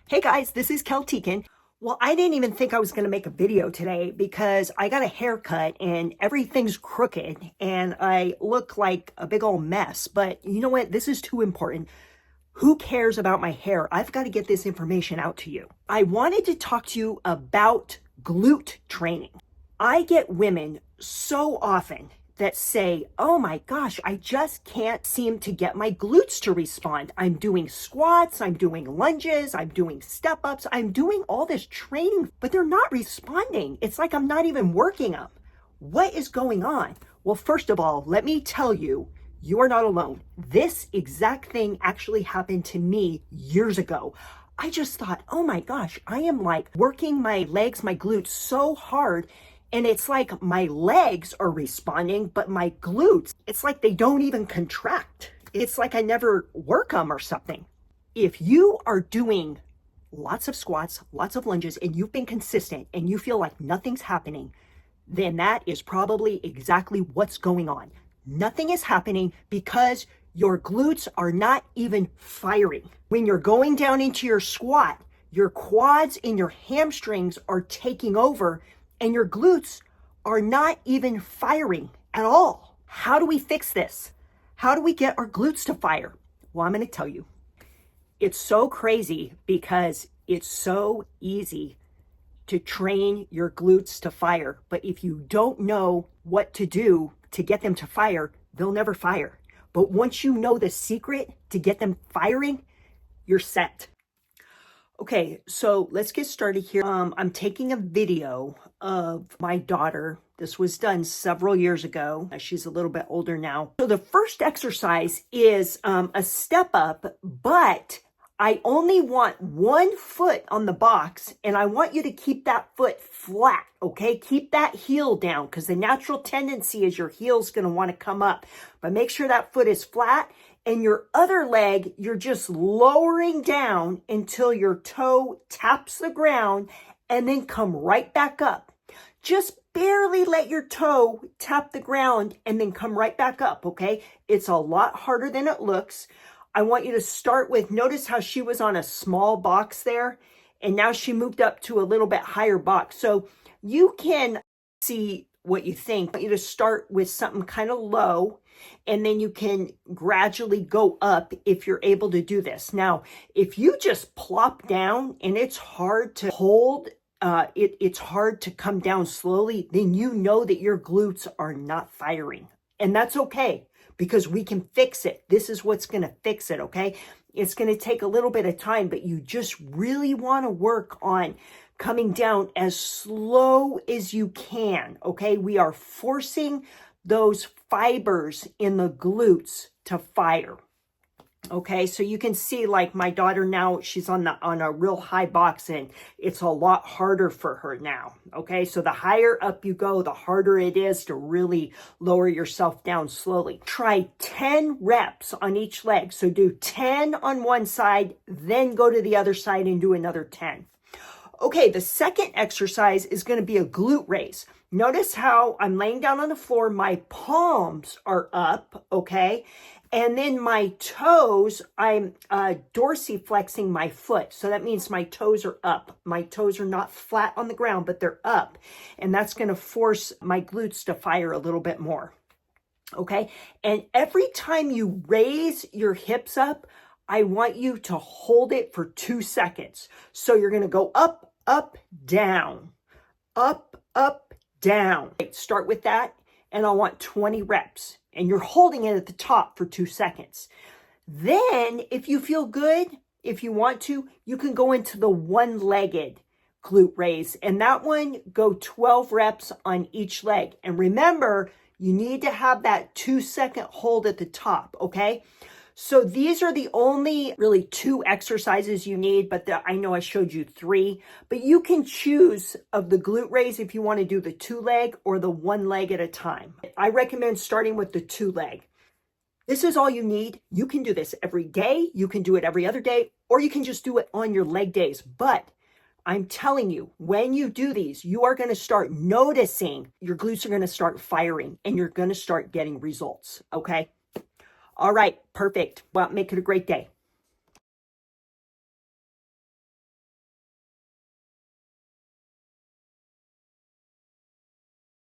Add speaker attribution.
Speaker 1: Hey guys, this is Tekin. Well, I didn't even think I was going to make a video today because I got a haircut and everything's crooked and I look like a big old mess. But you know what? This is too important. Who cares about my hair? I've got to get this information out to you. I wanted to talk to you about glute training. I get women so often that say, oh my gosh, I just can't seem to get my glutes to respond. I'm doing squats, I'm doing lunges, I'm doing step ups, I'm doing all this training, but they're not responding. It's like I'm not even working them. What is going on? Well, first of all, let me tell you, you are not alone. This exact thing actually happened to me years ago. I just thought, oh my gosh, I am like working my legs, my glutes so hard. And it's like my legs are responding, but my glutes, it's like they don't even contract. It's like I never work them or something. If you are doing lots of squats, lots of lunges, and you've been consistent and you feel like nothing's happening, then that is probably exactly what's going on. Nothing is happening because your glutes are not even firing. When you're going down into your squat, your quads and your hamstrings are taking over and your glutes are not even firing at all. How do we fix this? How do we get our glutes to fire? Well, I'm going to tell you. It's so crazy because it's so easy to train your glutes to fire. But if you don't know what to do to get them to fire, they'll never fire. But once you know the secret to get them firing, you're set. Okay, so let's get started here. I'm taking a video of my daughter. This was done several years ago. She's a little bit older now. So the first exercise is a step up, but I only want one foot on the box and I want you to keep that foot flat, okay? Keep that heel down because the natural tendency is your heel's gonna wanna come up, but make sure that foot is flat. And your other leg, you're just lowering down until your toe taps the ground and then come right back up. Just barely let your toe tap the ground and then come right back up, okay? It's a lot harder than it looks. I want you to start with, notice how she was on a small box there, and now she moved up to a little bit higher box. So you can see what you think. I want you to start with something kind of low, and then you can gradually go up if you're able to do this. Now, if you just plop down and it's hard to hold, it's hard to come down slowly, then you know that your glutes are not firing. And that's okay because we can fix it. This is what's going to fix it, okay? It's going to take a little bit of time, but you just really want to work on coming down as slow as you can, okay? We are forcing those fibers in the glutes to fire. Okay, so you can see like my daughter now, she's on a real high box and it's a lot harder for her now. Okay, so the higher up you go, the harder it is to really lower yourself down slowly. Try 10 reps on each leg. So do 10 on one side, then go to the other side and do another 10. Okay, the second exercise is going to be a glute raise. Notice how I'm laying down on the floor, my palms are up, okay? And then my toes, I'm dorsiflexing my foot. So that means my toes are up. My toes are not flat on the ground, but they're up. And that's going to force my glutes to fire a little bit more, okay? And every time you raise your hips up, I want you to hold it for 2 seconds. So you're going to go up, up, down, up, up, down. Start with that, and I want 20 reps. And you're holding it at the top for 2 seconds. Then, if you feel good, if you want to, you can go into the one-legged glute raise. And that one, go 12 reps on each leg. And remember, you need to have that 2-second hold at the top, okay? So these are the only really 2 exercises you need, but I know I showed you 3, but you can choose of the glute raise if you want to do the 2-leg or the 1 leg at a time. I recommend starting with the 2-leg. This is all you need. You can do this every day. You can do it every other day, or you can just do it on your leg days. But I'm telling you, when you do these, you are going to start noticing your glutes are going to start firing and you're going to start getting results. Okay. All right. Perfect. Well, make it a great day.